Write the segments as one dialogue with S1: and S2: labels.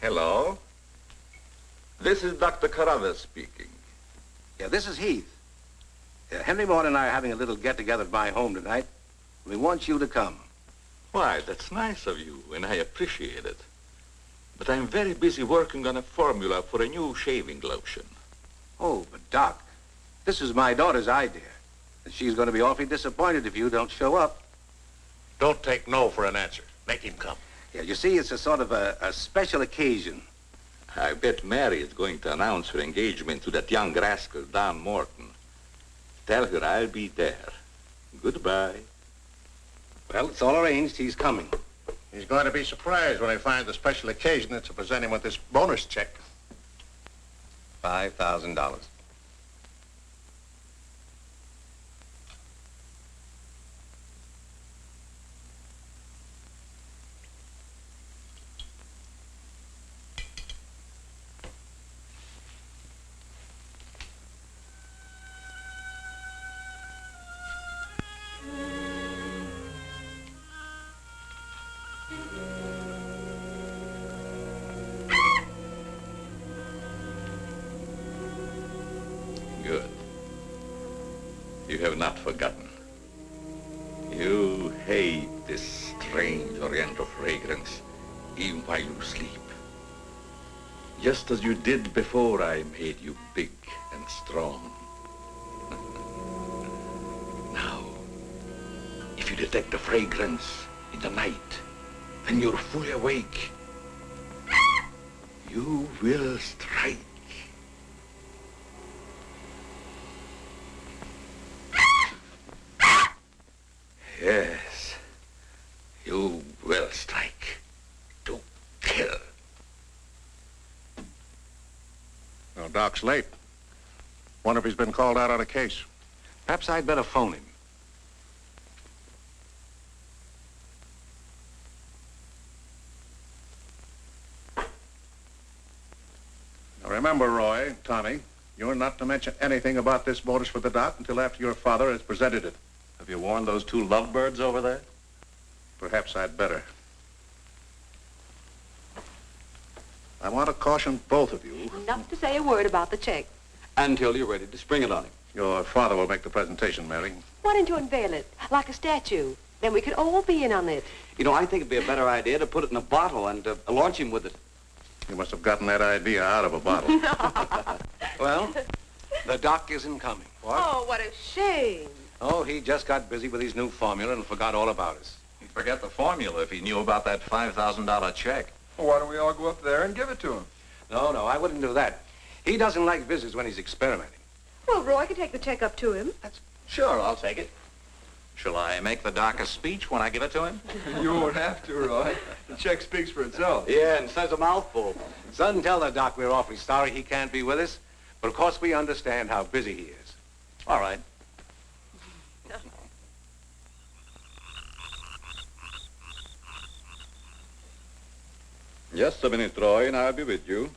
S1: Hello. This is Dr. Carruthers speaking.
S2: Yeah, this is Heath. Henry Morton and I are having a little get-together at my home tonight. We want you to come.
S1: Why, that's nice of you, and I appreciate it. But I'm very busy working on a formula for a new shaving lotion.
S2: Oh, but Doc, this is my daughter's idea. And she's going to be awfully disappointed if you don't show up.
S3: Don't take no for an answer. Make him come.
S2: Yeah, you see, it's a sort of a special occasion.
S1: I bet Mary is going to announce her engagement to that young rascal, Don Morton. Tell her I'll be there. Goodbye.
S2: Well, it's all arranged. He's coming.
S3: He's going to be surprised when he finds the special occasion is to present him with this bonus check.
S2: $5,000.
S1: Good. You have not forgotten. You hate this strange oriental fragrance even while you sleep. Just as you did before I made you big and strong. Now, if you detect the fragrance in the night, when you're fully awake, you will strike. Yes, you will strike to kill.
S3: Well, Doc's late. Wonder if he's been called out on a case.
S2: Perhaps I'd better phone him.
S3: Now remember, Roy, Tommy, you're not to mention anything about this bonus for the Doc until after your father has presented it.
S4: Have you warned those two lovebirds over there?
S3: Perhaps I'd better. I want to caution both of you.
S5: Not to say a word about the check.
S4: Until you're ready to spring it on him.
S3: Your father will make the presentation, Mary.
S5: Why don't you unveil it like a statue? Then we could all be in on it.
S4: You know, I think it'd be a better idea to put it in a bottle and launch him with it.
S3: You must have gotten that idea out of a bottle.
S2: Well, the Doc isn't coming. What?
S5: Oh, what a shame.
S2: Oh, he just got busy with his new formula and forgot all about us.
S6: He'd forget the formula if he knew about that $5,000 check.
S7: Well, why don't we all go up there and give it to him?
S2: No, I wouldn't do that. He doesn't like visitors when he's experimenting.
S5: Well, Roy can take the check up to him.
S6: Sure, I'll take it. Shall I make the Doc a speech when I give it to him?
S7: You won't have to, Roy. The check speaks for itself.
S4: Yeah, and says a mouthful.
S2: Son, tell the Doc we're awfully sorry he can't be with us, but of course we understand how busy he is.
S4: All right.
S1: Just a minute, Roy, and I'll be with you.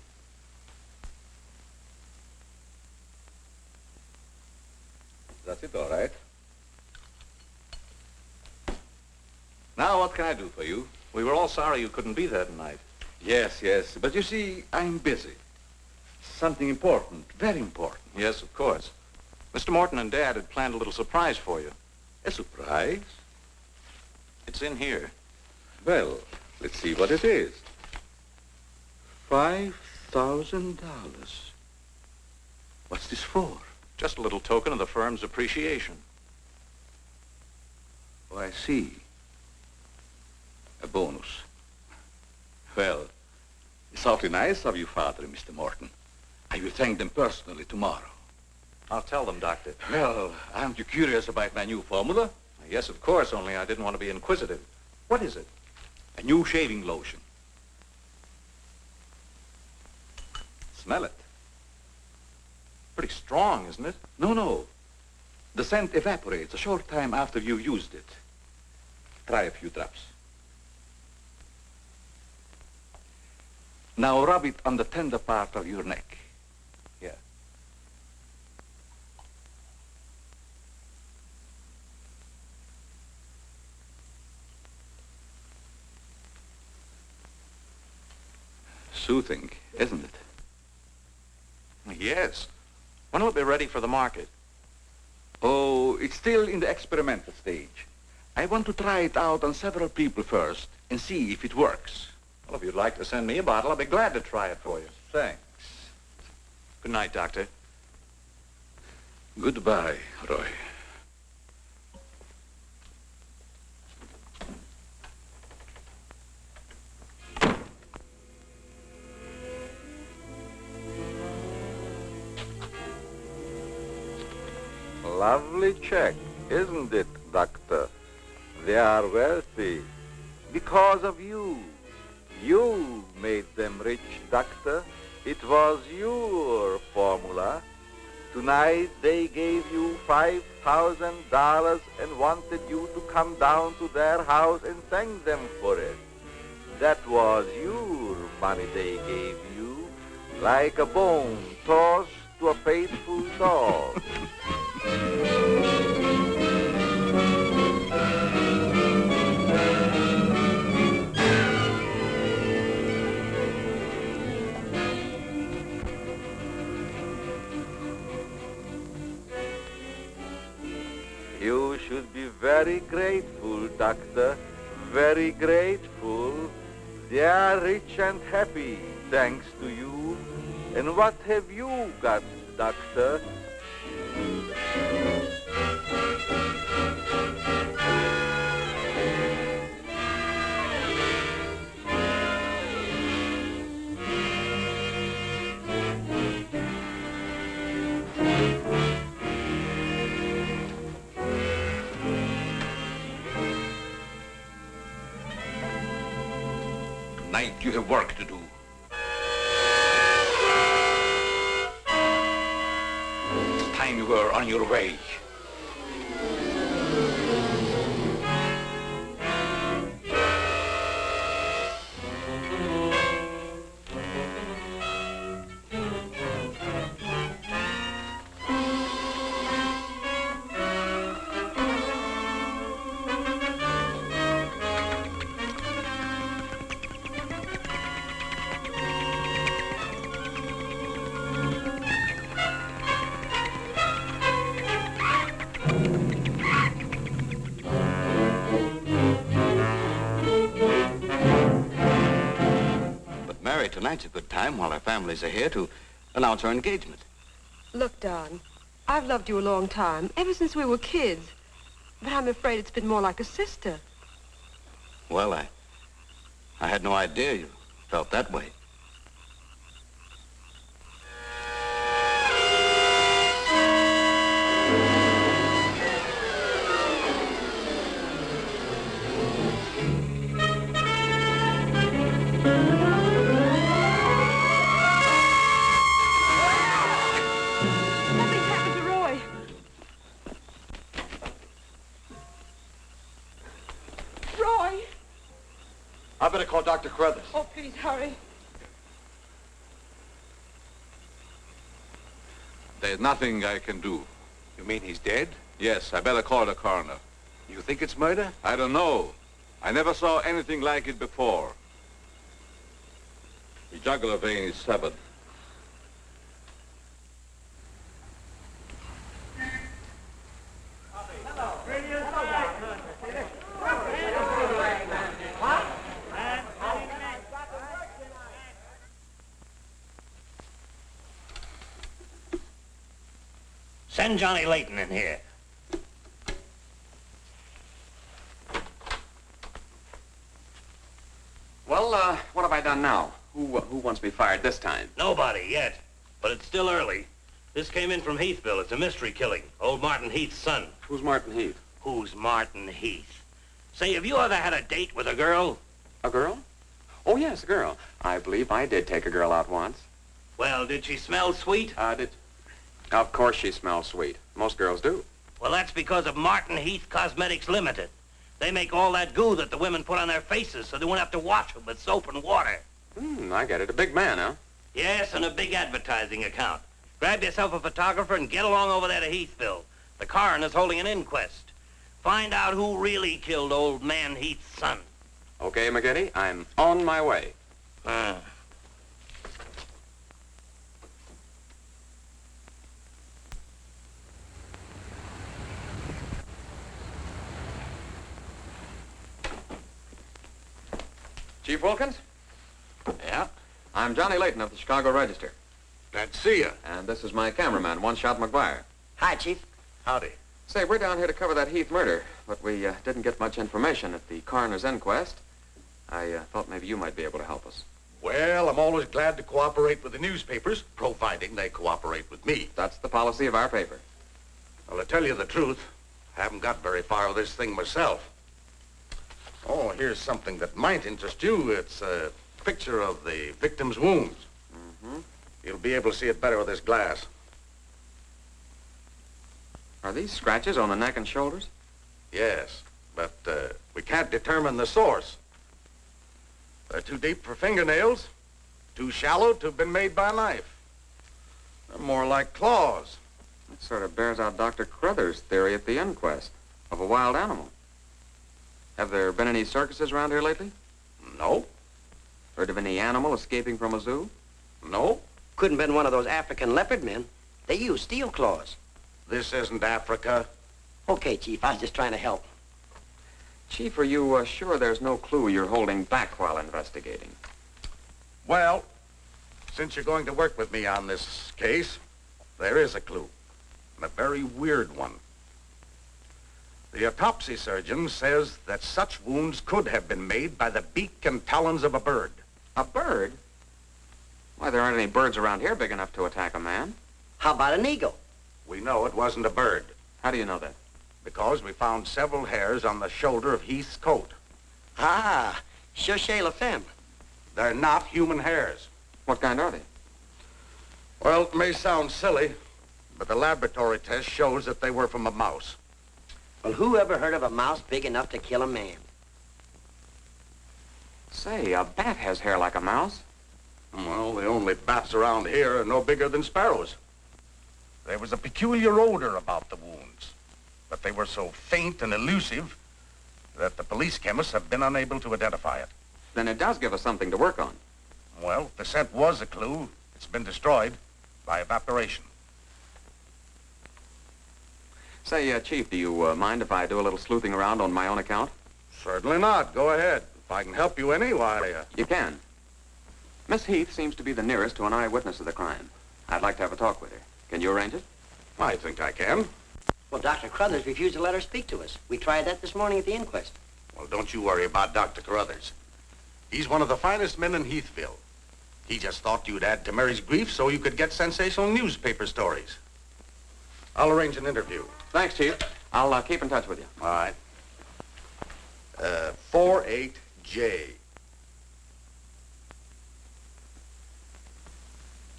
S1: That's it, all right. Now, what can I do for you?
S4: We were all sorry you couldn't be there tonight.
S1: Yes, but you see, I'm busy. Something important, very important.
S4: Yes, of course. Mr. Morton and Dad had planned a little surprise for you.
S1: A surprise?
S4: It's in here.
S1: Well, let's see what it is. $5,000. What's this for?
S4: Just a little token of the firm's appreciation.
S1: Oh, I see. A bonus. Well, it's awfully nice of you, Father and Mr. Morton. I will thank them personally tomorrow.
S4: I'll tell them, Doctor.
S1: Well, aren't you curious about my new formula?
S4: Yes, of course, only I didn't want to be inquisitive. What is it?
S1: A new shaving lotion. Smell it.
S4: Pretty strong, isn't it?
S1: No. The scent evaporates a short time after you've used it. Try a few drops. Now rub it on the tender part of your neck. Here. soothing, isn't it?
S4: Yes. When will it be ready for the market?
S1: Oh, it's still in the experimental stage. I want to try it out on several people first and see if it works.
S4: Well, if you'd like to send me a bottle, I'll be glad to try it for you.
S1: Thanks.
S4: Good night, Doctor.
S1: Goodbye, Roy.
S8: Lovely check, isn't it, Doctor? They are wealthy because of you. You made them rich, Doctor. It was your formula. Tonight they gave you $5,000 and wanted you to come down to their house and thank them for it. That was your money they gave you, like a bone tossed to a faithful dog. You should be very grateful, Doctor, very grateful. They are rich and happy, thanks to you. And what have you got, Doctor?
S1: Tonight you have work to do. It's time you were on your way.
S2: Tonight's a good time while our families are here to announce our engagement.
S5: Look, Don, I've loved you a long time, ever since we were kids. But I'm afraid it's been more like a sister.
S2: Well, I had no idea you felt that way.
S4: I better call Dr. Carruthers.
S5: Oh, please, hurry.
S1: There's nothing I can do.
S3: You mean he's dead?
S1: Yes, I better call the coroner.
S3: You think it's murder?
S1: I don't know. I never saw anything like it before. The jugular vein is severed.
S9: Send Johnny Layton in here.
S6: Well, what have I done now? Who wants me fired this time?
S9: Nobody yet, but it's still early. This came in from Heathville. It's a mystery killing. Old Martin Heath's son.
S6: Who's Martin Heath?
S9: Who's Martin Heath? Say, have you ever had a date with a girl?
S6: A girl? Oh, yes, a girl. I believe I did take a girl out once.
S9: Well, did she smell sweet?
S6: Of course she smells sweet. Most girls do.
S9: Well, that's because of Martin Heath Cosmetics Limited. They make all that goo that the women put on their faces so they won't have to wash them with soap and water.
S6: I get it. A big man, huh?
S9: Yes, and a big advertising account. Grab yourself a photographer and get along over there to Heathville. The coroner's holding an inquest. Find out who really killed old man Heath's son.
S6: Okay, McGinty, I'm on my way.
S10: Chief Wilkins?
S6: Yeah?
S10: I'm Johnny Layton of the Chicago Register.
S3: Glad to see you.
S10: And this is my cameraman, One Shot McGuire.
S9: Hi, Chief.
S3: Howdy.
S10: Say, we're down here to cover that Heath murder, but we didn't get much information at the coroner's inquest. I thought maybe you might be able to help us.
S3: Well, I'm always glad to cooperate with the newspapers, providing they cooperate with me.
S10: That's the policy of our paper.
S3: Well, to tell you the truth, I haven't got very far with this thing myself. Oh, here's something that might interest you. It's a picture of the victim's wounds.
S10: Mm-hmm.
S3: You'll be able to see it better with this glass.
S10: Are these scratches on the neck and shoulders?
S3: Yes, but we can't determine the source. They're too deep for fingernails, too shallow to have been made by a knife. They're more like claws.
S10: That sort of bears out Dr. Crothers' theory at the inquest of a wild animal. Have there been any circuses around here lately?
S3: No,
S10: Heard of any animal escaping from a zoo?
S3: no.
S9: Couldn't have been one of those African leopard men. They use steel claws.
S3: This isn't Africa.
S9: Okay, Chief, I was just trying to help.
S10: Chief, are you sure there's no clue you're holding back while investigating?
S3: Well, since you're going to work with me on this case, there is a clue, and a very weird one. The autopsy surgeon says that such wounds could have been made by the beak and talons of a bird.
S10: A bird? Why, there aren't any birds around here big enough to attack a man.
S9: How about an eagle?
S3: We know it wasn't a bird,
S10: How do you know that?
S3: because we found several hairs on the shoulder of Heath's coat.
S9: Ah, Chauchet La Femme.
S3: They're not human hairs.
S10: What kind are they?
S3: Well, it may sound silly, but the laboratory test shows that they were from a mouse.
S9: Well, who ever heard of a mouse big enough to kill a man?
S10: Say, a bat has hair like a mouse.
S3: Well, the only bats around here are no bigger than sparrows. There was a peculiar odor about the wounds, but they were so faint and elusive that the police chemists have been unable to identify it.
S10: Then it does give us something to work on.
S3: Well, the scent was a clue. It's been destroyed by evaporation.
S10: Say, Chief, do you mind if I do a little sleuthing around on my own account?
S3: Certainly not. Go ahead. If I can help you any, why,
S10: You can. Miss Heath seems to be the nearest to an eyewitness of the crime. I'd like to have a talk with her. Can you arrange it?
S3: I think I can.
S9: Well, Dr. Crothers refused to let her speak to us. We tried that this morning at the inquest.
S3: Well, don't you worry about Dr. Carruthers. He's one of the finest men in Heathville. He just thought you'd add to Mary's grief so you could get sensational newspaper stories. I'll arrange an interview.
S10: Thanks, Chief. I'll keep in touch with you.
S3: All right. 48J.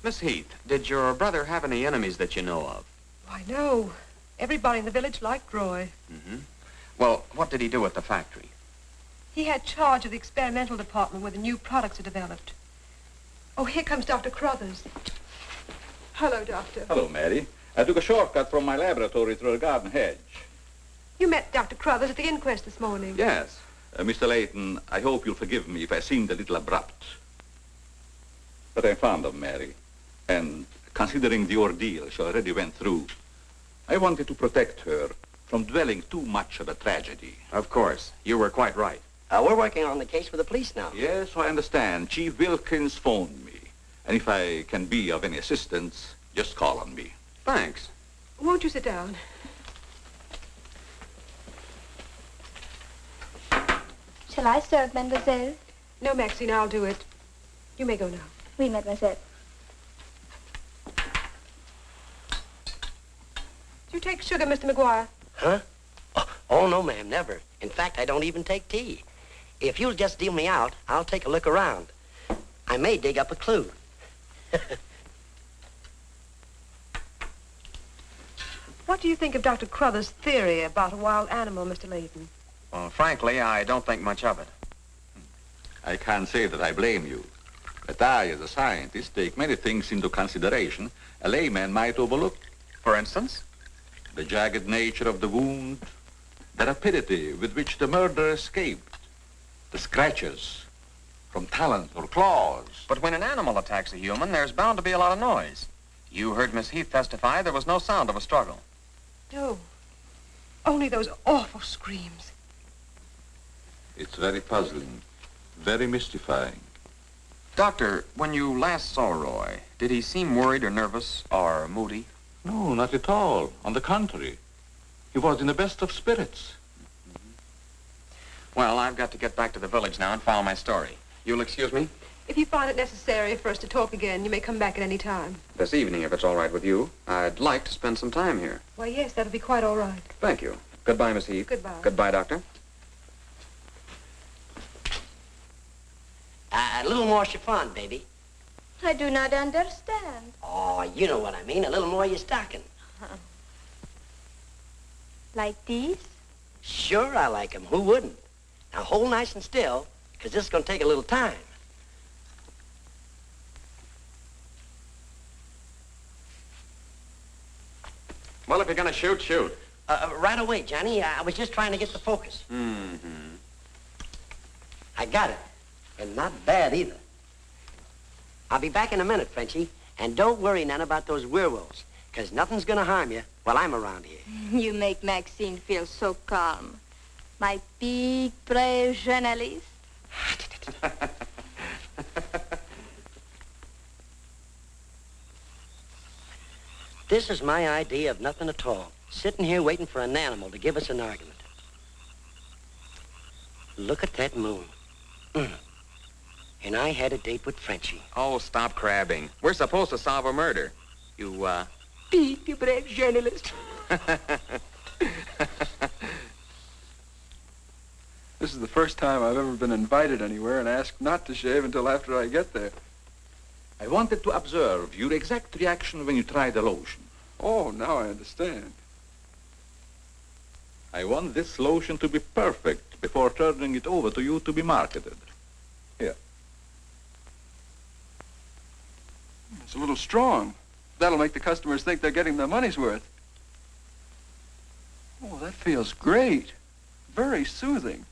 S10: Miss Heath, did your brother have any enemies that you know of?
S5: Why, no. Everybody in the village liked Roy.
S10: Mm-hmm. Well, what did he do at the factory?
S5: He had charge of the experimental department where the new products are developed. Oh, here comes Dr. Crothers. Hello, Doctor.
S1: Hello, Mary. I took a shortcut from my laboratory through a garden hedge.
S5: You met Dr. Crothers at the inquest this morning.
S1: Yes. Mr. Layton, I hope you'll forgive me if I seemed a little abrupt. But I'm fond of Mary. And considering the ordeal she already went through, I wanted to protect her from dwelling too much on the tragedy.
S10: Of course. You were quite right.
S9: We're working on the case with the police now.
S1: Yes, I understand. Chief Wilkins phoned me. And if I can be of any assistance, just call on me.
S10: Thanks.
S5: Won't you sit down?
S11: Shall I serve, mademoiselle?
S5: No, Maxine, I'll do it. You may go now.
S11: Oui, mademoiselle.
S5: Do you take sugar, Mr. McGuire?
S9: Huh? Oh, no, ma'am, never. In fact, I don't even take tea. If you'll just deal me out, I'll take a look around. I may dig up a clue.
S5: What do you think of Dr. Crothers' theory about a wild animal, Mr. Layton?
S10: Well, frankly, I don't think much of it.
S1: I can't say that I blame you. But I, as a scientist, take many things into consideration a layman might overlook.
S10: For instance?
S1: The jagged nature of the wound, the rapidity with which the murderer escaped, the scratches from talons or claws.
S10: But when an animal attacks a human, there's bound to be a lot of noise. You heard Miss Heath testify there was no sound of a struggle.
S5: No. Only those awful screams.
S1: It's very puzzling. very mystifying.
S10: Doctor, when you last saw Roy, did he seem worried or nervous or moody?
S1: No, not at all. On the contrary. He was in the best of spirits.
S10: Well, I've got to get back to the village now and follow my story. You'll excuse me?
S5: If you find it necessary for us to talk again, you may come back at any time.
S10: This evening, if it's all right with you. I'd like to spend some time here.
S5: Why, yes, that'll be quite all right.
S10: Thank you. Goodbye, Miss Heath.
S5: Goodbye.
S10: Goodbye, Doctor.
S9: A little more chiffon, baby.
S11: I do not understand.
S9: Oh, you know what I mean. A little more of your stocking.
S11: Like these?
S9: Sure, I like 'em. Who wouldn't? Now, hold nice and still, because this is going to take a little time.
S10: Well, if you're going to shoot, shoot.
S9: Right away, Johnny. I was just trying to get the focus.
S10: Mm-hmm.
S9: I got it. And not bad, either. I'll be back in a minute, Frenchie. And don't worry none about those werewolves, because nothing's going to harm you while I'm around here.
S11: You make Maxine feel so calm. My big, brave journalist.
S9: This is my idea of nothing at all. Sitting here waiting for an animal to give us an argument. Look at that moon. And I had a date with Frenchie.
S10: Oh, stop crabbing. We're supposed to solve a murder. You,
S9: Big, brave journalist.
S7: This is the first time I've ever been invited anywhere and asked not to shave until after I get there.
S1: I wanted to observe your exact reaction when you tried the lotion.
S7: Oh, now I understand.
S1: I want this lotion to be perfect before turning it over to you to be marketed. Here.
S7: It's a little strong. That'll make the customers think they're getting their money's worth. Oh, that feels great. Very soothing.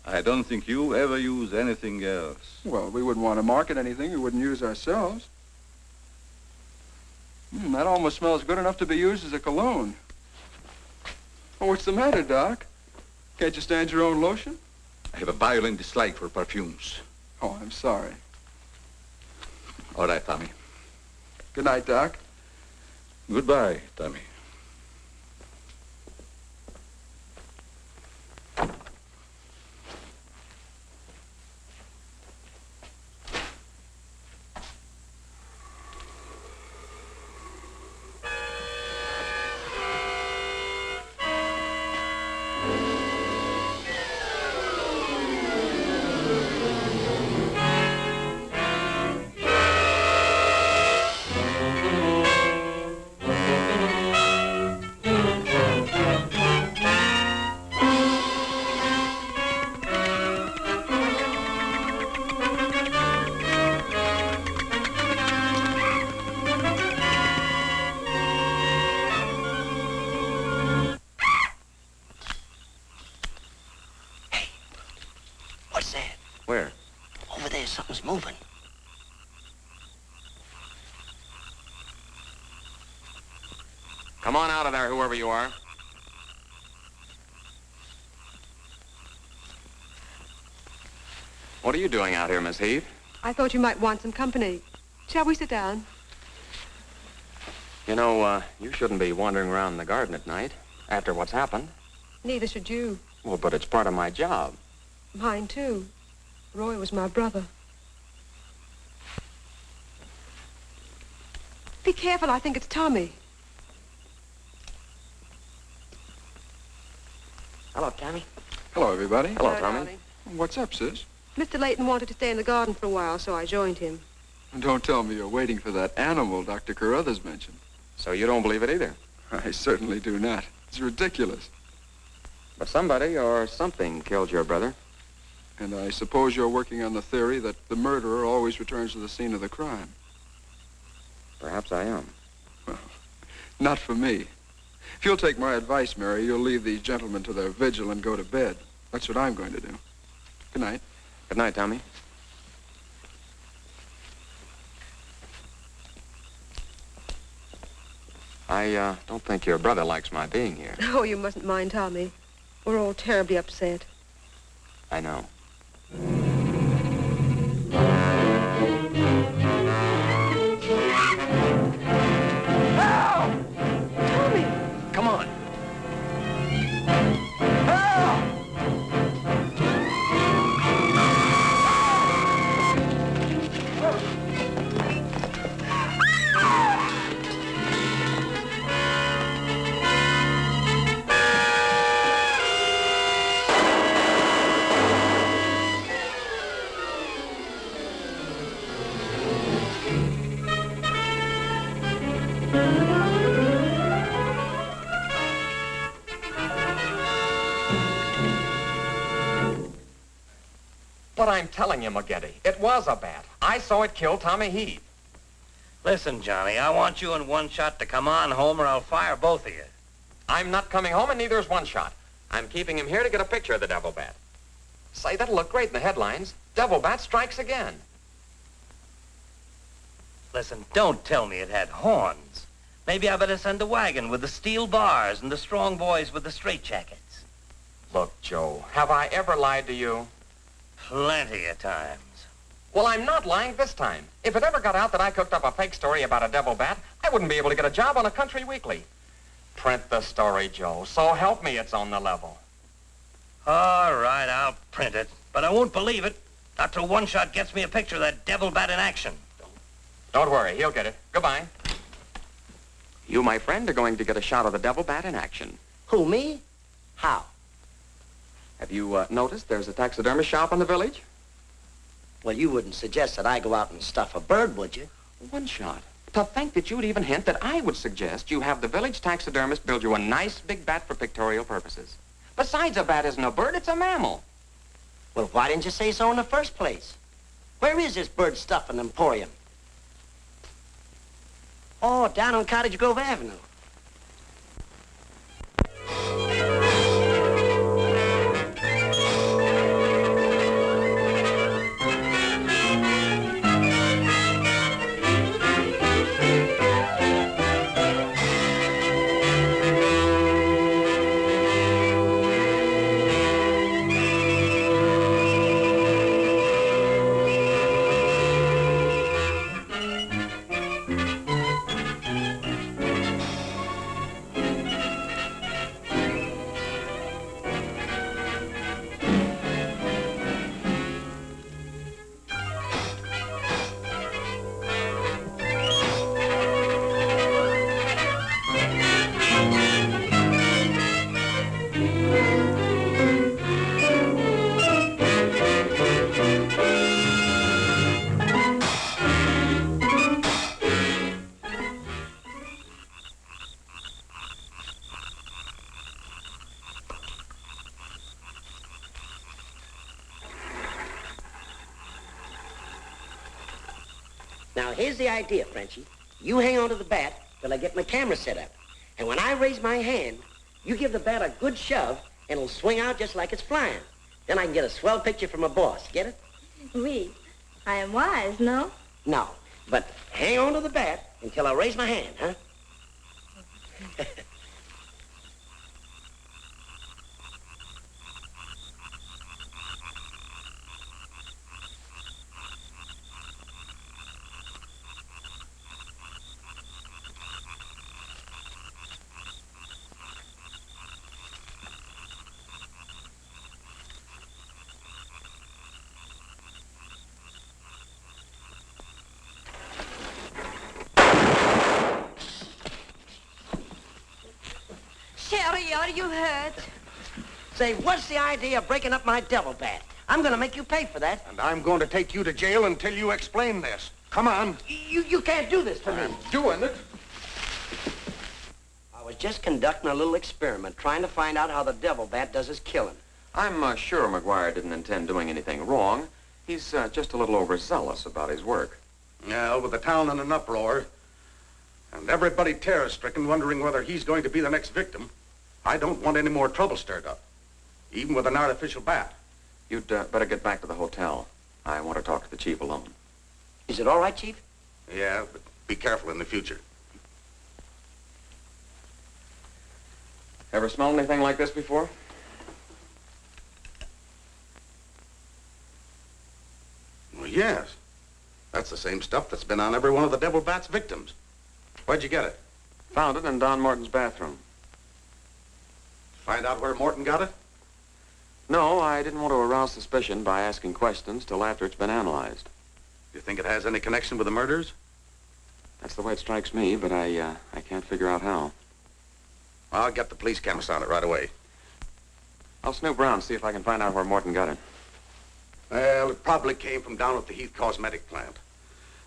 S1: I don't think you ever use anything else.
S7: Well, we wouldn't want to market anything we wouldn't use ourselves. That almost smells good enough to be used as a cologne. Oh, what's the matter, Doc? Can't you stand your own lotion?
S1: I have a violent dislike for perfumes.
S7: Oh, I'm sorry.
S1: All right, Tommy.
S7: Good night, Doc.
S1: Goodbye, Tommy.
S9: What's that?
S10: Where?
S9: Over there, something's moving.
S10: Come on out of there, whoever you are. What are you doing out here, Miss Heath?
S5: I thought you might want some company. Shall we sit down?
S10: You know, you shouldn't be wandering around in the garden at night after what's happened.
S5: Neither should you.
S10: Well, but it's part of my job.
S5: Mine, too. Roy was my brother. Be careful, I think it's Tommy.
S9: Hello, Tommy.
S7: Hello, everybody.
S10: Hello, Tommy.
S5: darling.
S7: What's up, sis?
S5: Mr. Layton wanted to stay in the garden for a while, so I joined him.
S7: And don't tell me you're waiting for that animal Dr. Carruthers mentioned.
S10: So you don't believe it either?
S7: I certainly do not. It's ridiculous.
S10: But somebody or something killed your brother.
S7: And I suppose you're working on the theory that the murderer always returns to the scene of the crime.
S10: Perhaps I am.
S7: Well, not for me. If you'll take my advice, Mary, you'll leave these gentlemen to their vigil and go to bed. That's what I'm going to do. Good night.
S10: Good night, Tommy. I don't think your brother likes my being here.
S5: Oh, you mustn't mind Tommy. We're all terribly upset.
S10: I know. But I'm telling you, McGetty, it was a bat. I saw it kill Tommy Heath.
S12: Listen, Johnny, I want you and One Shot to come on home or I'll fire both of you.
S10: I'm not coming home, and neither is One Shot. I'm keeping him here to get a picture of the devil bat. Say, that'll look great in the headlines. Devil bat strikes again.
S12: Listen, don't tell me it had horns. Maybe I better send a wagon with the steel bars and the strong boys with the straitjackets.
S10: Look, Joe, have I ever lied to you?
S12: Plenty of times.
S10: Well, I'm not lying this time. If it ever got out that I cooked up a fake story about a devil bat, I wouldn't be able to get a job on a country weekly. Print the story, Joe. So help me, it's on the level.
S12: All right, I'll print it. But I won't believe it. Not till One Shot gets me a picture of that devil bat in action.
S10: Don't worry, he'll get it. Goodbye. You, my friend, are going to get a shot of the devil bat in action.
S9: Who, me? How?
S10: Have you noticed there's a taxidermist shop in the village?
S9: Well, you wouldn't suggest that I go out and stuff a bird, would you?
S10: One Shot. To think that you'd even hint that I would suggest you have the village taxidermist build you a nice big bat for pictorial purposes. Besides, a bat isn't a bird, it's a mammal.
S9: Well, why didn't you say so in the first place? Where is this bird stuffing emporium? Oh, down on Cottage Grove Avenue. Now, here's the idea, Frenchie. You hang on to the bat till I get my camera set up. And when I raise my hand, you give the bat a good shove, and it'll swing out just like it's flying. Then I can get a swell picture from my boss. Get it?
S11: Oui. I am wise, no?
S9: No. But hang on to the bat until I raise my hand, huh?
S11: Sherry, are you hurt?
S9: Say, what's the idea of breaking up my devil bat? I'm going to make you pay for that.
S3: And I'm going to take you to jail until you explain this. Come on.
S9: You can't do this to me.
S3: I'm doing it.
S9: I was just conducting a little experiment, trying to find out how the devil bat does his killing.
S10: I'm sure McGuire didn't intend doing anything wrong. He's just a little overzealous about his work.
S3: Yeah, with the town in an uproar, and everybody terror-stricken, wondering whether he's going to be the next victim, I don't want any more trouble stirred up, even with an artificial bat.
S10: You'd better get back to the hotel. I want to talk to the chief alone.
S9: Is it all right, Chief?
S3: Yeah, but be careful in the future.
S10: Ever smelled anything like this before?
S3: Well, yes. That's the same stuff that's been on every one of the devil bat's victims. Where'd you get it?
S10: Found it in Don Morton's bathroom.
S3: Find out where Morton got it?
S10: No, I didn't want to arouse suspicion by asking questions till after it's been analyzed.
S3: You think it has any connection with the murders?
S10: That's the way it strikes me, but I can't figure out how.
S3: I'll get the police chemist on it right away.
S10: I'll snoop around, see if I can find out where Morton got it.
S3: Well, it probably came from down at the Heath Cosmetic plant.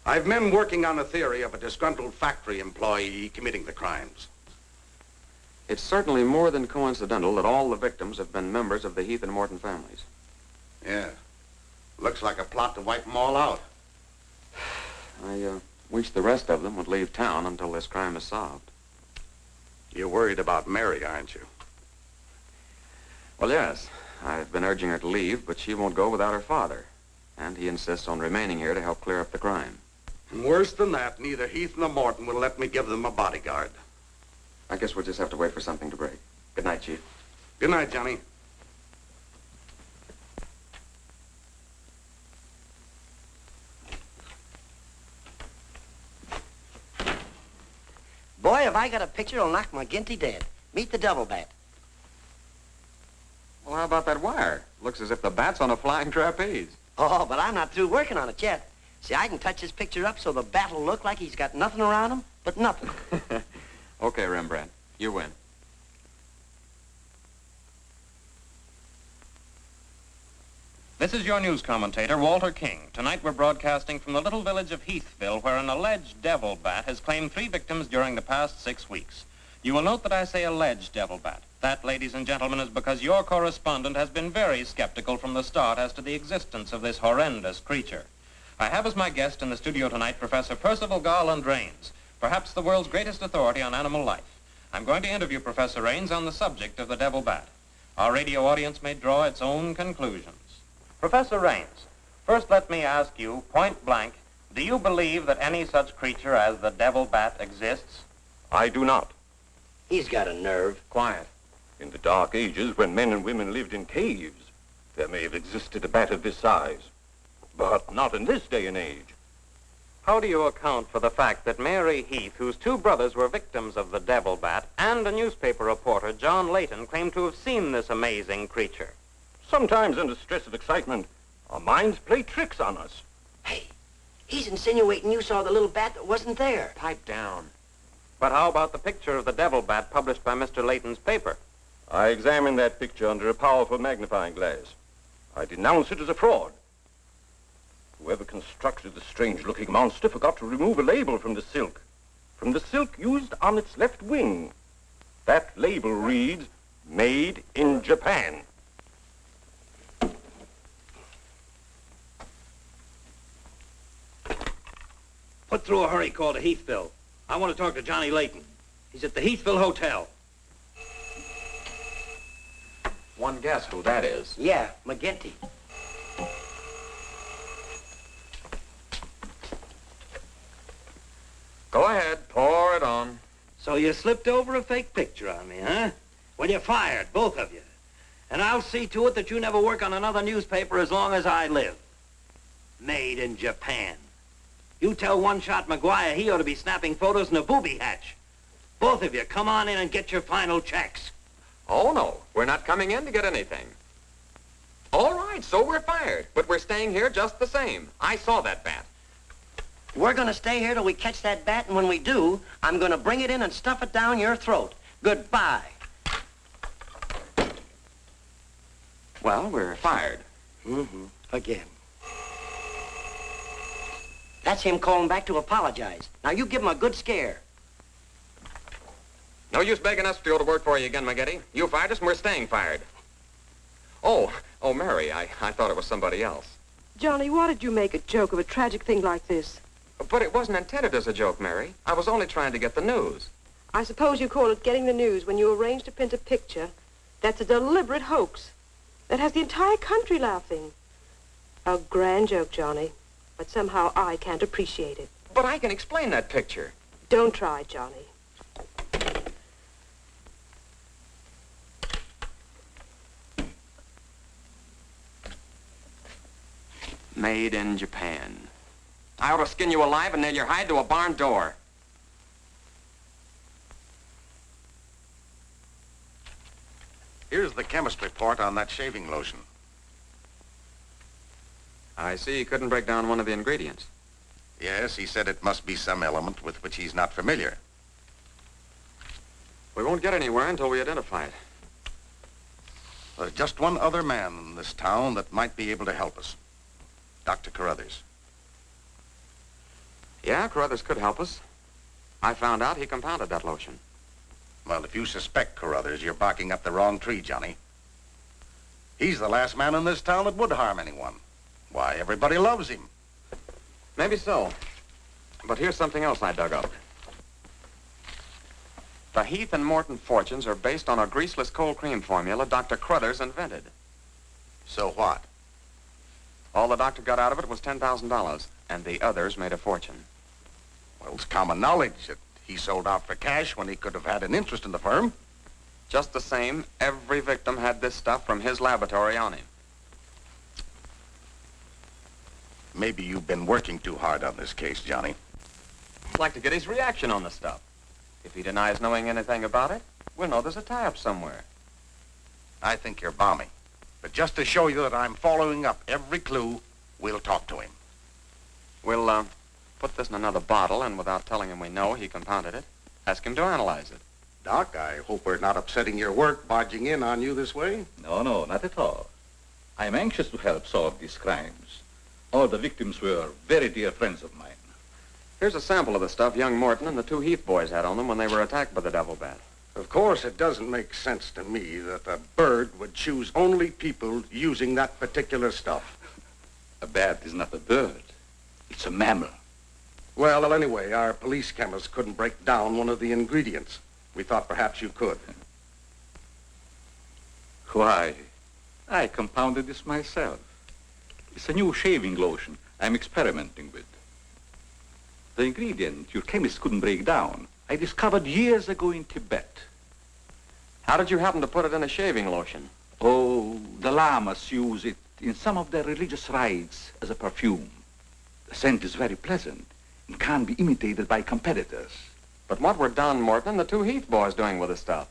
S3: I've men working on a theory of a disgruntled factory employee committing the crimes.
S10: It's certainly more than coincidental that all the victims have been members of the Heath and Morton families.
S3: Yeah.
S2: Looks like a plot to wipe them all out.
S10: I wish the rest of them would leave town until this crime is solved.
S3: You're worried about Mary, aren't you?
S10: Well, yes. I've been urging her to leave, but she won't go without her father. And he insists on remaining here to help clear up the crime.
S3: And worse than that, neither Heath nor Morton will let me give them a bodyguard.
S10: I guess we'll just have to wait for something to break. Good night, Chief.
S3: Good night, Johnny.
S9: Boy, have I got a picture that'll knock McGinty dead. Meet the double bat.
S10: Well, how about that wire? Looks as if the bat's on a flying trapeze.
S9: Oh, but I'm not through working on it yet. See, I can touch this picture up so the bat will look like he's got nothing around him but nothing.
S10: Okay, Rembrandt. You win.
S4: This is your news commentator, Walter King. Tonight we're broadcasting from the little village of Heathville, where an alleged devil bat has claimed 3 victims during the past 6 weeks. You will note that I say alleged devil bat. That, ladies and gentlemen, is because your correspondent has been very skeptical from the start as to the existence of this horrendous creature. I have as my guest in the studio tonight Professor Percival Garland Rains, perhaps the world's greatest authority on animal life. I'm going to interview Professor Rains on the subject of the devil bat. Our radio audience may draw its own conclusions. Professor Rains, first let me ask you, point blank, do you believe that any such creature as the devil bat exists?
S13: I do not.
S9: He's got a nerve.
S10: Quiet.
S13: In the Dark Ages, when men and women lived in caves, there may have existed a bat of this size. But not in this day and age.
S4: How do you account for the fact that Mary Heath, whose 2 brothers were victims of the devil bat, and a newspaper reporter, John Layton, claim to have seen this amazing creature?
S13: Sometimes under stress of excitement, our minds play tricks on us.
S9: Hey, he's insinuating you saw the little bat that wasn't there.
S4: Pipe down. But how about the picture of the devil bat published by Mr. Layton's paper?
S13: I examined that picture under a powerful magnifying glass. I denounce it as a fraud. Whoever constructed the strange-looking monster forgot to remove a label from the silk used on its left wing. That label reads, "Made in Japan."
S12: Put through a hurry call to Heathville. I want to talk to Johnny Layton. He's at the Heathville Hotel.
S10: One guess who that is.
S9: Yeah, McGinty.
S10: Go ahead, pour it on.
S12: So you slipped over a fake picture on me, huh? Well, you're fired, both of you. And I'll see to it that you never work on another newspaper as long as I live. Made in Japan. You tell One-Shot McGuire he ought to be snapping photos in a booby hatch. Both of you, come on in and get your final checks.
S10: Oh, no. We're not coming in to get anything. All right, so we're fired. But we're staying here just the same. I saw that bat.
S9: We're going to stay here till we catch that bat, and when we do, I'm going to bring it in and stuff it down your throat. Goodbye.
S10: Well, we're fired.
S9: Mm-hmm. Again. That's him calling back to apologize. Now, you give him a good scare.
S10: No use begging us to go to work for you again, McGinty. You fired us and we're staying fired. Oh, Mary, I thought it was somebody else.
S5: Johnny, why did you make a joke of a tragic thing like this?
S10: But it wasn't intended as a joke, Mary. I was only trying to get the news.
S5: I suppose you call it getting the news when you arrange to print a picture. That's a deliberate hoax. That has the entire country laughing. A grand joke, Johnny. But somehow I can't appreciate it.
S10: But I can explain that picture.
S5: Don't try, Johnny.
S10: Made in Japan. I ought to skin you alive and nail your hide to a barn door.
S3: Here's the chemist report on that shaving lotion.
S10: I see he couldn't break down one of the ingredients.
S3: Yes, he said it must be some element with which he's not familiar.
S10: We won't get anywhere until we identify it.
S3: There's just one other man in this town that might be able to help us. Dr. Carruthers.
S10: Yeah, Carruthers could help us. I found out he compounded that lotion.
S3: Well, if you suspect Carruthers, you're barking up the wrong tree, Johnny. He's the last man in this town that would harm anyone. Why, everybody loves him.
S10: Maybe so. But here's something else I dug up. The Heath and Morton fortunes are based on a greaseless cold cream formula Dr. Cruthers invented.
S3: So what?
S10: All the doctor got out of it was $10,000, and the others made a fortune.
S3: Well, it's common knowledge that he sold out for cash when he could have had an interest in the firm.
S10: Just the same, every victim had this stuff from his laboratory on him.
S3: Maybe you've been working too hard on this case, Johnny.
S10: I'd like to get his reaction on the stuff. If he denies knowing anything about it, we'll know there's a tie-up somewhere.
S3: I think you're balmy. But just to show you that I'm following up every clue, we'll talk to him.
S10: We'll, put this in another bottle, and without telling him we know he compounded it, ask him to analyze it.
S3: Doc, I hope we're not upsetting your work barging in on you this way.
S1: No, no, not at all. I'm anxious to help solve these crimes. All the victims were very dear friends of mine.
S10: Here's a sample of the stuff young Morton and the two Heath boys had on them when they were attacked by the devil bat.
S3: Of course, it doesn't make sense to me that a bird would choose only people using that particular stuff.
S1: A bat is not a bird. It's a mammal.
S3: Well, anyway, our police chemist couldn't break down one of the ingredients. We thought perhaps you could.
S1: Why, I compounded this myself. It's a new shaving lotion I'm experimenting with. The ingredient your chemist couldn't break down, I discovered years ago in Tibet.
S10: How did you happen to put it in a shaving lotion?
S1: Oh, the lamas use it in some of their religious rites as a perfume. The scent is very pleasant and can't be imitated by competitors.
S10: But what were Don Morton and the two Heath boys doing with the stuff?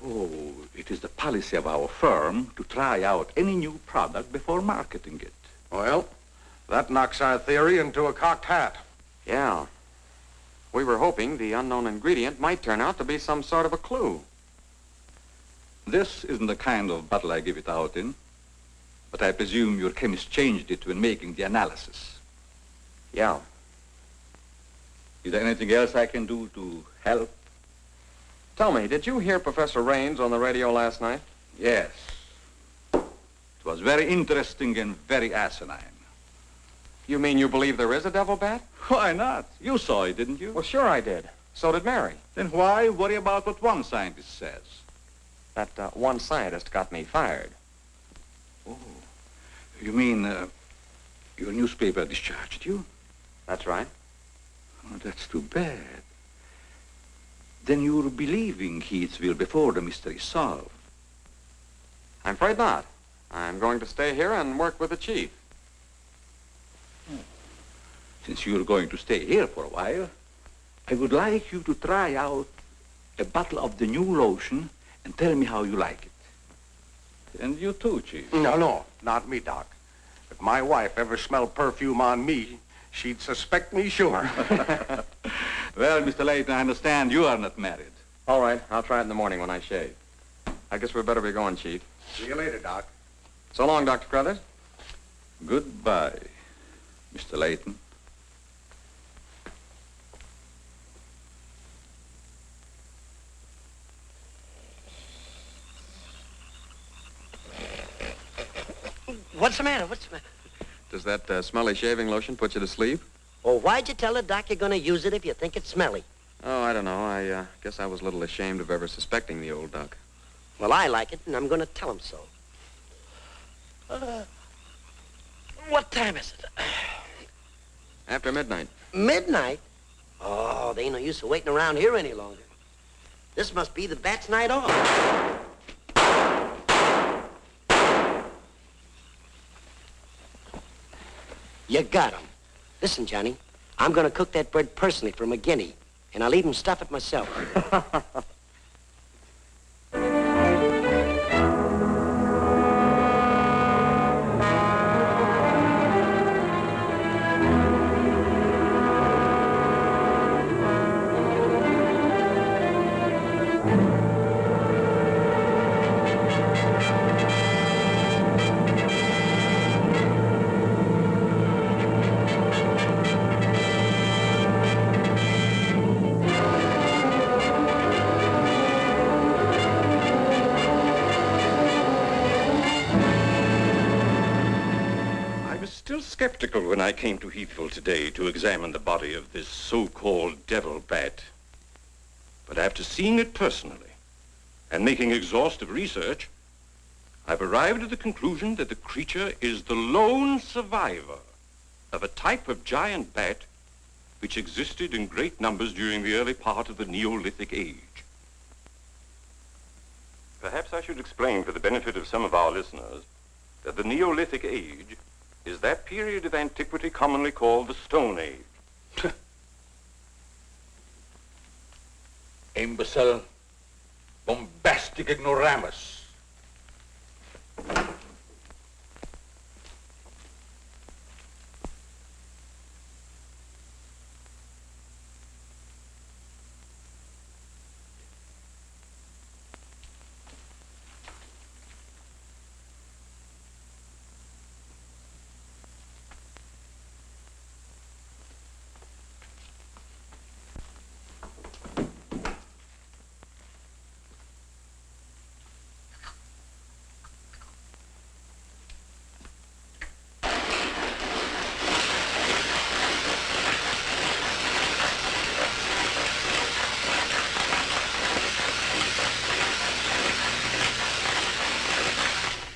S1: Oh, it is the policy of our firm to try out any new product before marketing it.
S3: Well, that knocks our theory into a cocked hat.
S10: Yeah. We were hoping the unknown ingredient might turn out to be some sort of a clue.
S1: This isn't the kind of bottle I give it out in, but I presume your chemist changed it when making the analysis.
S10: Yeah.
S1: Is there anything else I can do to help?
S10: Tell me, did you hear Professor Raines on the radio last night?
S1: Yes. It was very interesting and very asinine.
S10: You mean you believe there is a devil bat?
S1: Why not? You saw it, didn't you?
S10: Well, sure I did. So did Mary.
S1: Then why worry about what one scientist says?
S10: That one scientist got me fired.
S1: Oh, you mean your newspaper discharged you?
S10: That's right.
S1: Oh, that's too bad. Then you're believing Heathville before the mystery is solved.
S10: I'm afraid not. I'm going to stay here and work with the chief.
S1: Since you're going to stay here for a while, I would like you to try out a bottle of the new lotion and tell me how you like it. And you too, Chief.
S3: No, not me, Doc. If my wife ever smelled perfume on me, she'd suspect me sure.
S1: Well, Mr. Layton, I understand you are not married.
S10: All right, I'll try it in the morning when I shave. I guess we better be going, Chief.
S3: See you later, Doc.
S10: So long, Dr. Cruthers.
S1: Goodbye, Mr. Layton.
S9: What's the matter? What's the matter?
S10: Does that smelly shaving lotion put you to sleep?
S9: Well, why'd you tell the doc you're going to use it if you think it's smelly?
S10: Oh, I don't know. I guess I was a little ashamed of ever suspecting the old duck.
S9: Well, I like it, and I'm going to tell him so. What time is it?
S10: After midnight.
S9: Midnight? Oh, there ain't no use of waiting around here any longer. This must be the bat's night off. You got him. Listen, Johnny, I'm going to cook that bird personally for McGinney, and I'll even stuff it myself.
S13: still skeptical when I came to Heathville today to examine the body of this so-called devil bat. But after seeing it personally and making exhaustive research, I've arrived at the conclusion that the creature is the lone survivor of a type of giant bat which existed in great numbers during the early part of the Neolithic age. Perhaps I should explain for the benefit of some of our listeners that the Neolithic age is that period of antiquity commonly called the Stone Age.
S1: Imbecile, bombastic ignoramus.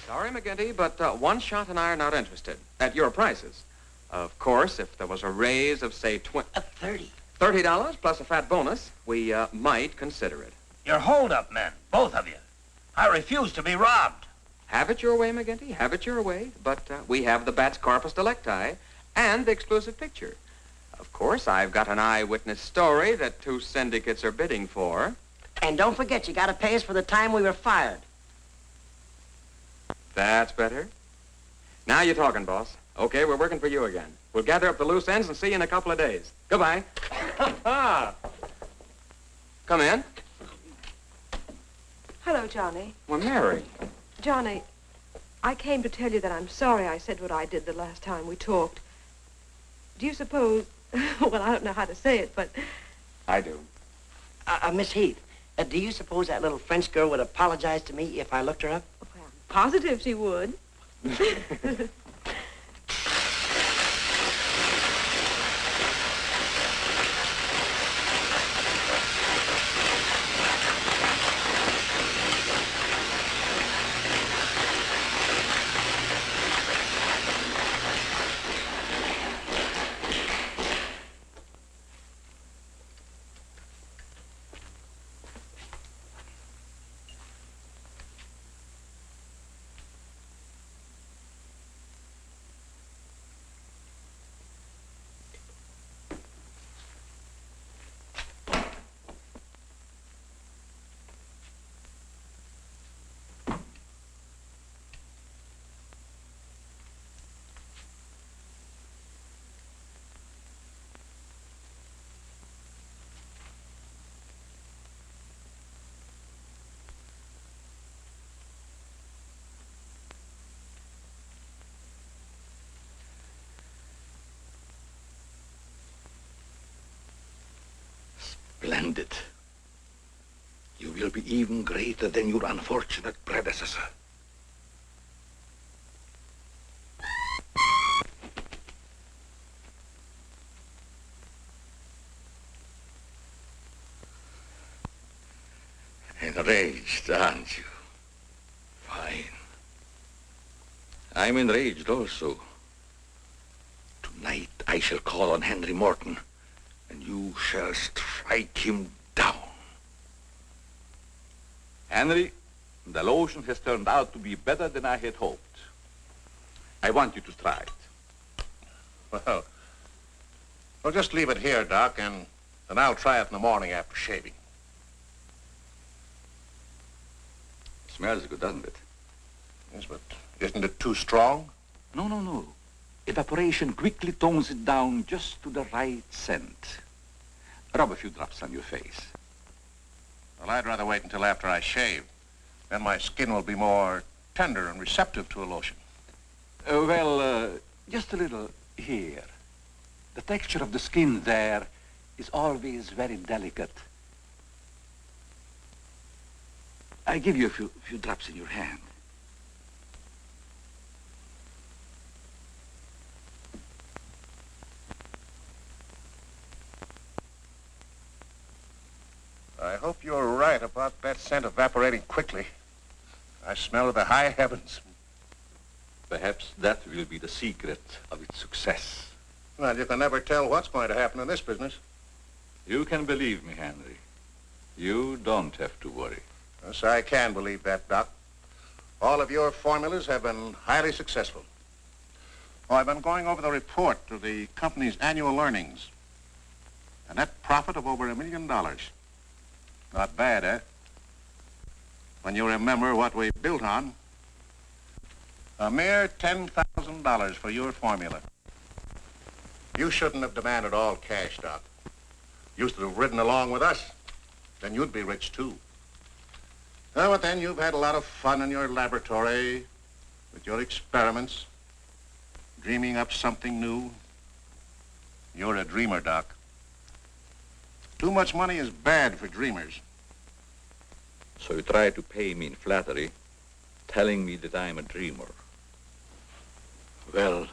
S10: Sorry, McGinty, but One Shot and I are not interested. At your prices. Of course, if there was a raise of, say, $30 plus a fat bonus, we might consider it.
S12: You're hold-up men, both of you. I refuse to be robbed.
S10: Have it your way, McGinty. Have it your way. But we have the bat's corpus delicti and the exclusive picture. Of course, I've got an eyewitness story that 2 syndicates are bidding for.
S9: And don't forget, you gotta pay us for the time we were fired.
S10: That's better. Now you're talking, boss. Okay, we're working for you again. We'll gather up the loose ends and see you in a couple of days. Goodbye. Come in.
S5: Hello, Johnny.
S10: Well, Mary.
S5: Johnny, I came to tell you that I'm sorry I said what I did the last time we talked. Do you suppose... well, I don't know how to say it, but...
S10: I do.
S9: Miss Heath, do you suppose that little French girl would apologize to me if I looked her up?
S5: Well, I'm positive she would.
S1: Splendid. You will be even greater than your unfortunate predecessor. Enraged, aren't you? Fine. I'm enraged also. Tonight I shall call on Henry Morton, and you shall strike him down. Henry, the lotion has turned out to be better than I had hoped. I want you to try it.
S3: Well, just leave it here, Doc, and then I'll try it in the morning after shaving.
S1: It smells good, doesn't it?
S3: Yes, but isn't it too strong?
S1: No. Evaporation quickly tones it down just to the right scent. Rub a few drops on your face.
S3: Well, I'd rather wait until after I shave. Then my skin will be more tender and receptive to a lotion.
S1: Just a little here. The texture of the skin there is always very delicate. I give you a few drops in your hand.
S2: hope you're right about that scent evaporating quickly. I smell the high heavens.
S1: Perhaps that will be the secret of its success.
S2: Well, you can never tell what's going to happen in this business.
S1: You can believe me, Henry. You don't have to worry.
S2: Yes, I can believe that, Doc. All of your formulas have been highly successful. Oh, I've been going over the report of the company's annual earnings. A net profit of over $1 million. Not bad, eh? When you remember what we built on. A mere $10,000 for your formula. You shouldn't have demanded all cash, Doc. You should have ridden along with us. Then you'd be rich, too. Oh, but then you've had a lot of fun in your laboratory with your experiments, dreaming up something new. You're a dreamer, Doc. Too much money is bad for dreamers.
S1: So you try to pay me in flattery, telling me that I'm a dreamer. Well,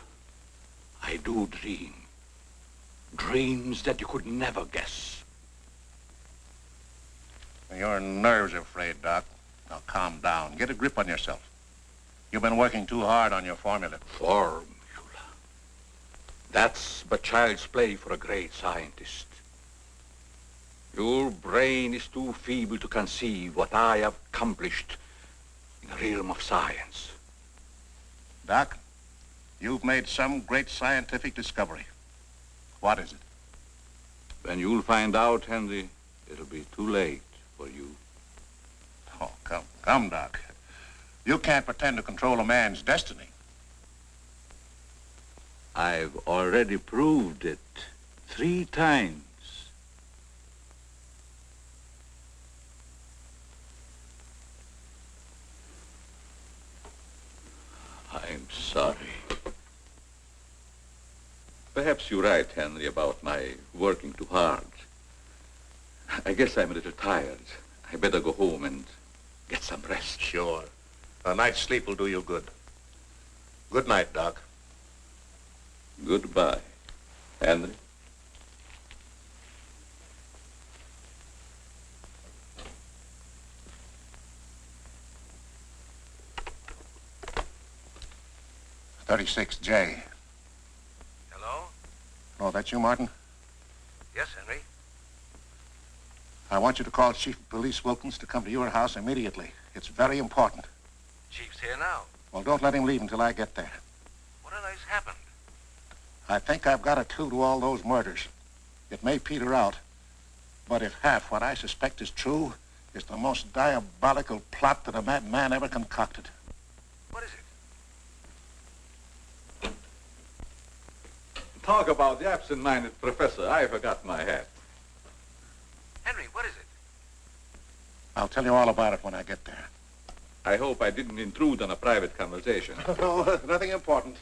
S1: I do dream. Dreams that you could never guess.
S2: Your nerves are frayed, Doc. Now calm down. Get a grip on yourself. You've been working too hard on your formula.
S1: Formula. That's but child's play for a great scientist. Your brain is too feeble to conceive what I have accomplished in the realm of science.
S2: Doc, you've made some great scientific discovery. What is it?
S1: When you'll find out, Henry, it'll be too late for you.
S2: Oh, come, Doc. You can't pretend to control a man's destiny.
S1: I've already proved it 3 times. I'm sorry. Perhaps you're right, Henry, about my working too hard. I guess I'm a little tired. I better go home and get some rest.
S2: Sure. A night's sleep will do you good. Good night, Doc.
S1: Goodbye, Henry.
S2: .36J.
S14: Hello?
S2: Oh, that's you, Martin?
S14: Yes, Henry.
S2: I want you to call Chief of Police Wilkins to come to your house immediately. It's very important.
S14: Chief's here now.
S2: Well, don't let him leave until I get there.
S14: What on earth's happened?
S2: I think I've got a clue to all those murders. It may peter out, but if half what I suspect is true, it's the most diabolical plot that a madman ever concocted.
S14: What is it?
S1: Talk about the absent-minded professor. I forgot my hat.
S14: Henry, what is it?
S2: I'll tell you all about it when I get there.
S1: I hope I didn't intrude on a private conversation.
S2: No, nothing important.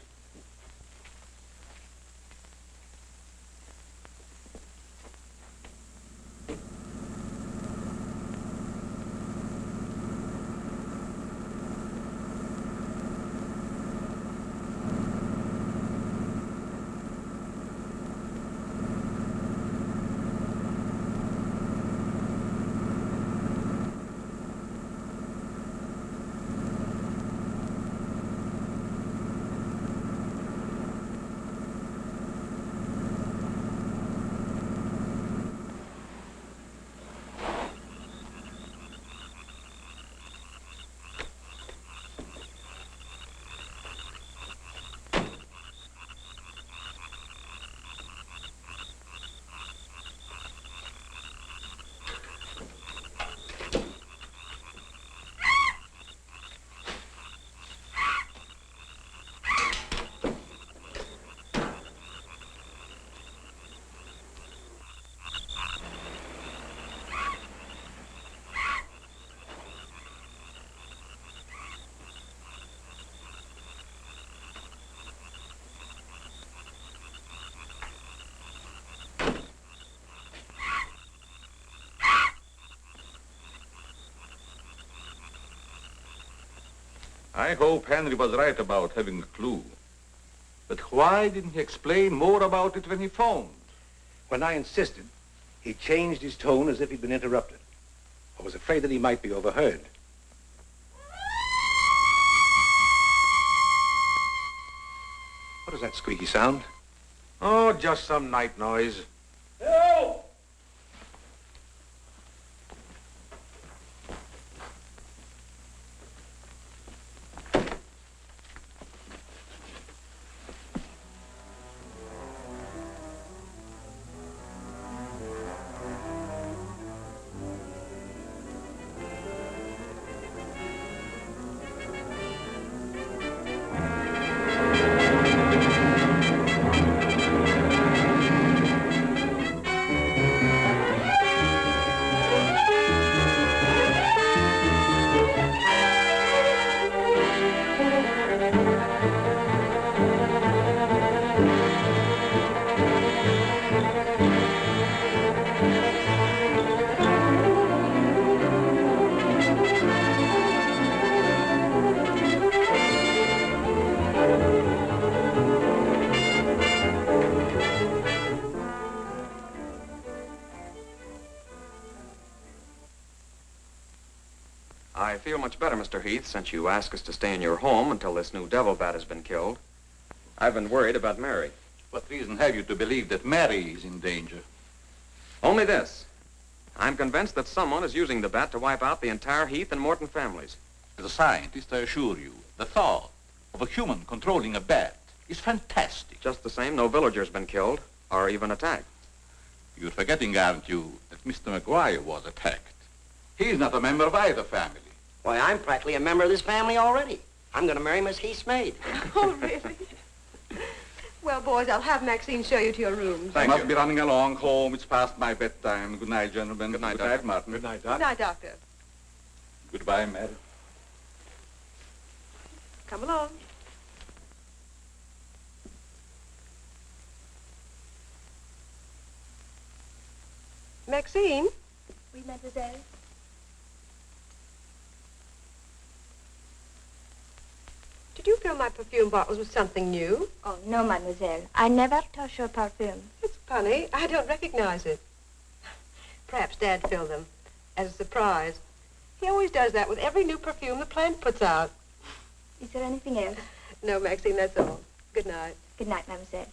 S1: I hope Henry was right about having a clue. But why didn't he explain more about it when he phoned?
S14: When I insisted, he changed his tone as if he'd been interrupted.
S15: I was afraid that he might be overheard. What is that squeaky sound?
S3: Oh, just some night noise.
S12: Help!
S10: I feel much better, Mr. Heath, since you asked us to stay in your home until this new devil bat has been killed. I've been worried about Mary.
S1: What reason have you to believe that Mary is in danger?
S10: Only this. I'm convinced that someone is using the bat to wipe out the entire Heath and Morton families.
S1: As a scientist, I assure you, the thought of a human controlling a bat is fantastic.
S10: Just the same, no villager's been killed or even attacked.
S1: You're forgetting, aren't you, that Mr. McGuire was attacked. He's not a member of either family.
S9: Why, I'm practically a member of this family already. I'm going to marry Miss Heath's maid.
S5: Oh, really? Well, boys, I'll have Maxine show you to your rooms.
S1: I must be running along home. It's past my bedtime. Good night, gentlemen.
S10: Good night,
S1: Good night,
S10: Doctor.
S1: Martin.
S15: Good night,
S5: Good
S15: Doc.
S5: night, Doctor.
S1: Goodbye, Mary.
S5: Come along. Maxine?
S11: Oui, mademoiselle.
S5: Did you fill my perfume bottles with something new?
S11: Oh, no, mademoiselle. I never touch your perfume.
S5: It's funny. I don't recognize it. Perhaps Dad filled them as a surprise. He always does that with every new perfume the plant puts out.
S11: Is there anything else?
S5: No, Maxine, that's all. Good night.
S11: Good night, mademoiselle.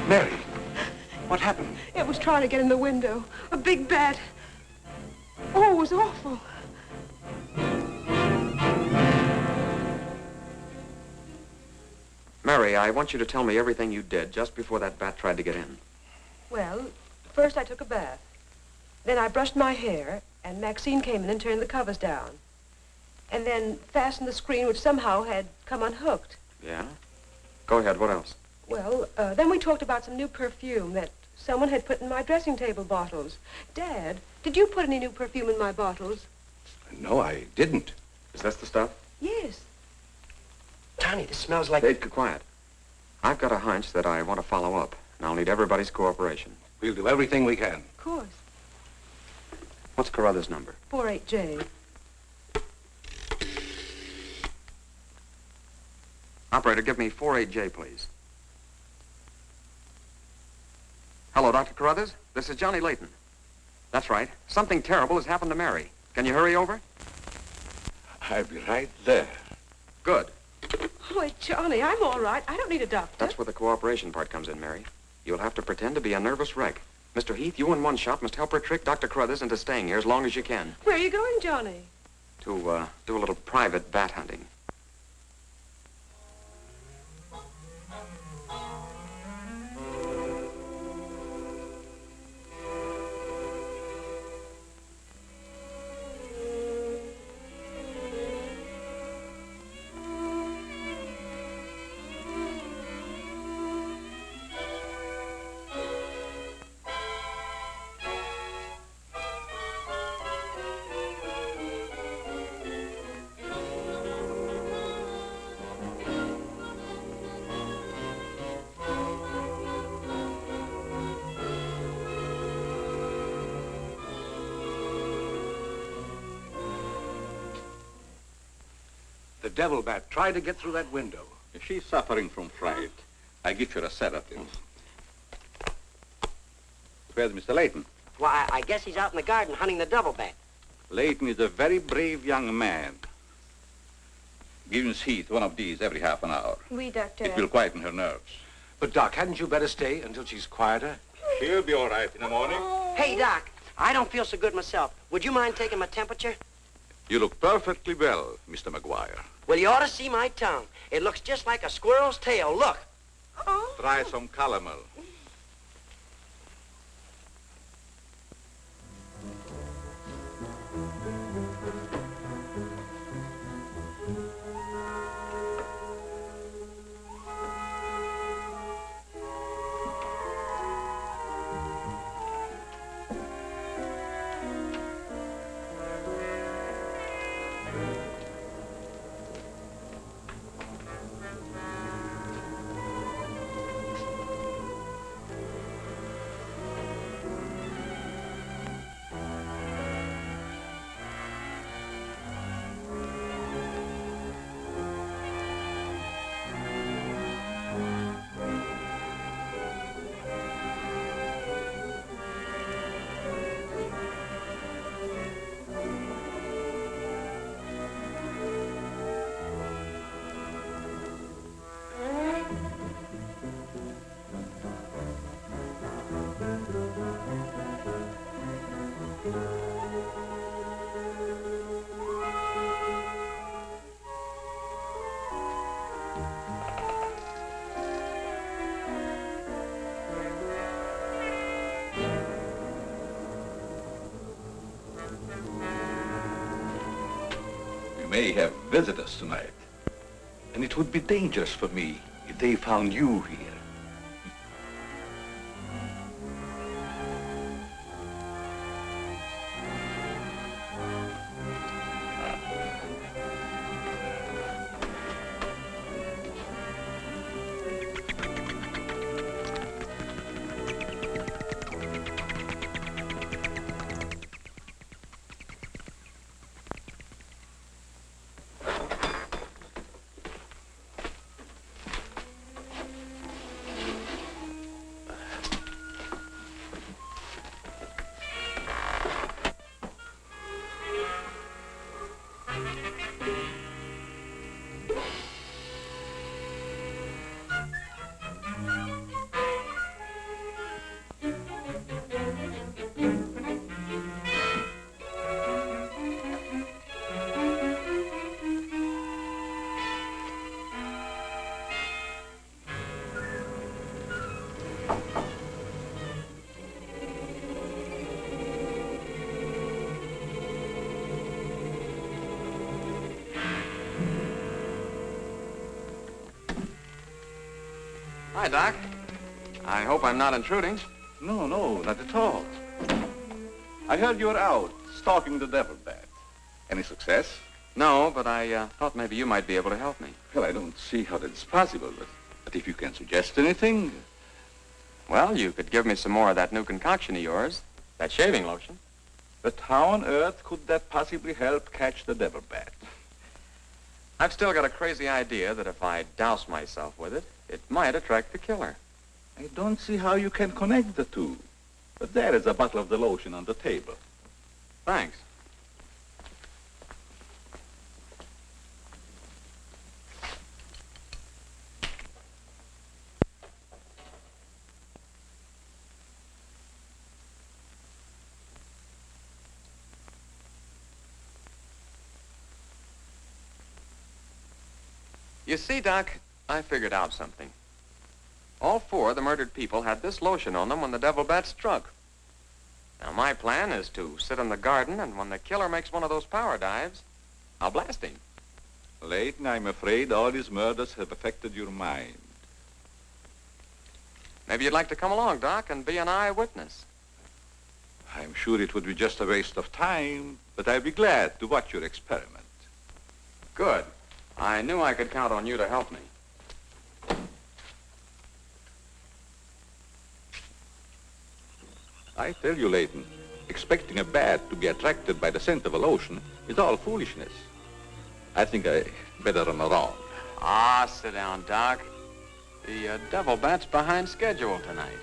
S15: Mary, what happened?
S5: It was trying to get in the window. A big bat. Oh, it was awful.
S10: Mary, I want you to tell me everything you did just before that bat tried to get in.
S5: Well, first I took a bath. Then I brushed my hair, and Maxine came in and turned the covers down. And then fastened the screen, which somehow had come unhooked.
S10: Yeah? Go ahead, what else?
S5: Well, then we talked about some new perfume that someone had put in my dressing table bottles. Dad, did you put any new perfume in my bottles?
S15: No, I didn't.
S10: Is this the stuff?
S5: Yes.
S9: Tony, this smells like...
S10: Hey, quiet. I've got a hunch that I want to follow up, and I'll need everybody's cooperation.
S15: We'll do everything we can.
S5: Of course.
S10: What's Carruthers' number?
S5: 48J.
S10: Operator, give me 48J, please. Hello, Dr. Carruthers. This is Johnny Layton. That's right. Something terrible has happened to Mary. Can you hurry over?
S15: I'll be right there.
S10: Good.
S5: Oh, Johnny, I'm all right. I don't need a doctor.
S10: That's where the cooperation part comes in, Mary. You'll have to pretend to be a nervous wreck. Mr. Heath, you in one shot must help her trick Dr. Carruthers into staying here as long as you can.
S5: Where are you going, Johnny?
S10: To, do a little private bat hunting.
S15: The devil bat tried to get through that window.
S1: If she's suffering from fright, I give her a sedative. Where's Mr. Layton?
S9: Why, I guess he's out in the garden hunting the devil bat.
S1: Layton is a very brave young man. Give Miss Heath one of these every half an hour.
S11: Oui, doctor.
S1: It will quieten her nerves.
S15: But, Doc, hadn't you better stay until she's quieter?
S1: She'll be all right in the morning.
S9: Hey, Doc, I don't feel so good myself. Would you mind taking my temperature?
S1: You look perfectly well, Mr. McGuire.
S9: Well, you ought to see my tongue. It looks just like a squirrel's tail. Look.
S1: Try some calomel. May have visitors tonight. And it would be dangerous for me if they found you here.
S10: Hi, Doc. I hope I'm not intruding.
S1: No, not at all. I heard you were out stalking the devil bat. Any success?
S10: No, but I thought maybe you might be able to help me.
S1: Well, I don't see how that's possible, but if you can suggest anything...
S10: Well, you could give me some more of that new concoction of yours, that shaving lotion.
S1: But how on earth could that possibly help catch the devil bat?
S10: I've still got a crazy idea that if I douse myself with it, it might attract the killer.
S1: I don't see how you can connect the two. But there is a bottle of the lotion on the table.
S10: Thanks. You see, Doc, I figured out something. All four of the murdered people had this lotion on them when the devil bat struck. Now, my plan is to sit in the garden, and when the killer makes one of those power dives, I'll blast him.
S1: Layton, I'm afraid all these murders have affected your mind.
S10: Maybe you'd like to come along, Doc, and be an eyewitness.
S1: I'm sure it would be just a waste of time, but I'd be glad to watch your experiment.
S10: Good. I knew I could count on you to help me.
S1: I tell you, Layton, expecting a bat to be attracted by the scent of a lotion is all foolishness. I think I better run around.
S10: Ah, sit down, Doc. The devil bat's behind schedule tonight.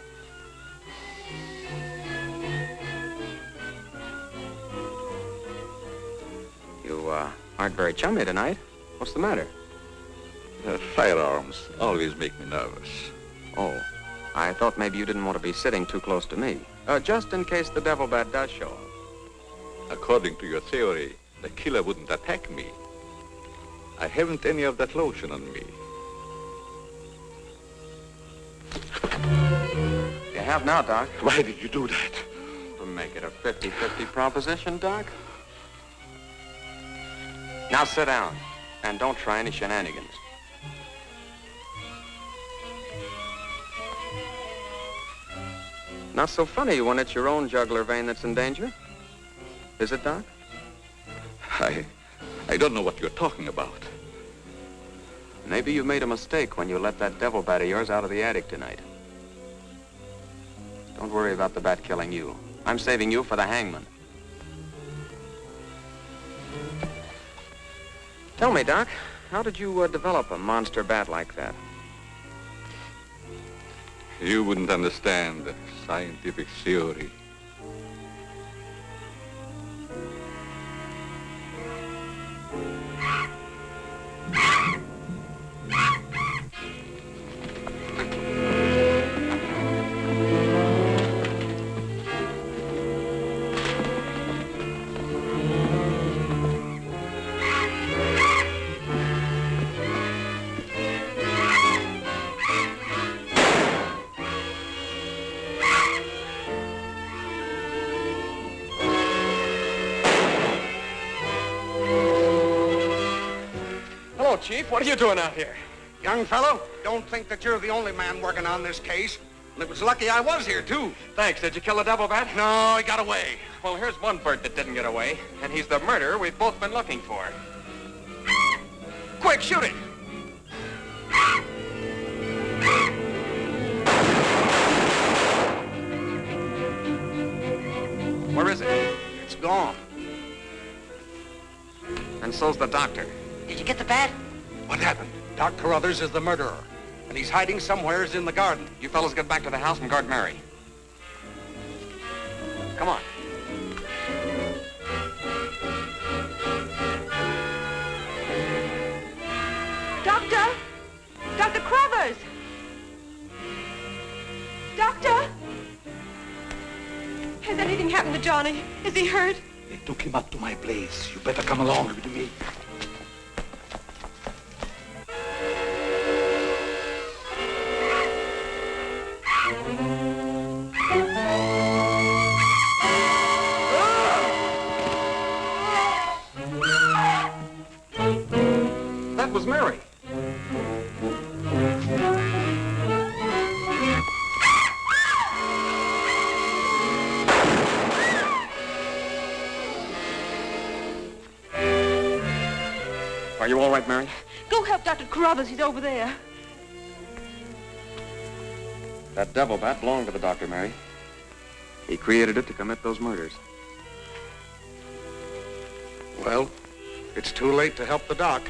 S10: You aren't very chummy tonight. What's the matter?
S1: Firearms always make me nervous.
S10: Oh, I thought maybe you didn't want to be sitting too close to me. Just in case the devil bat does show up.
S1: According to your theory, the killer wouldn't attack me. I haven't any of that lotion on me.
S10: You have now, Doc.
S15: Why did you do that?
S10: To make it a 50-50 proposition, Doc. Now sit down, and don't try any shenanigans. Not so funny when it's your own jugular vein that's in danger. Is it, Doc?
S1: I don't know what you're talking about.
S10: Maybe you made a mistake when you let that devil bat of yours out of the attic tonight. Don't worry about the bat killing you. I'm saving you for the hangman. Tell me, Doc, how did you develop a monster bat like that?
S1: You wouldn't understand the scientific theory.
S10: Chief, what are you doing out here?
S3: Young fellow, don't think that you're the only man working on this case. And it was lucky I was here, too.
S10: Thanks. Did you kill the devil bat?
S3: No, he got away.
S10: Well, here's one bird that didn't get away, and he's the murderer we've both been looking for. Quick, shoot it! Where is it?
S3: It's gone.
S10: And so's the doctor.
S9: Did you get the bat?
S3: What happened? Doc Carruthers is the murderer, and he's hiding somewheres in the garden.
S10: You fellows get back to the house and guard Mary. Come on.
S5: Doctor! Dr. Carruthers! Doctor! Has anything happened to Johnny? Is he hurt?
S15: They took him up to my place. You better come along with me.
S10: That was Mary. Are you all right, Mary?
S5: Go help Dr. Carruthers. He's over there.
S10: That devil bat belonged to the doctor, Mary. He created it to commit those murders.
S3: Well, it's too late to help the doc.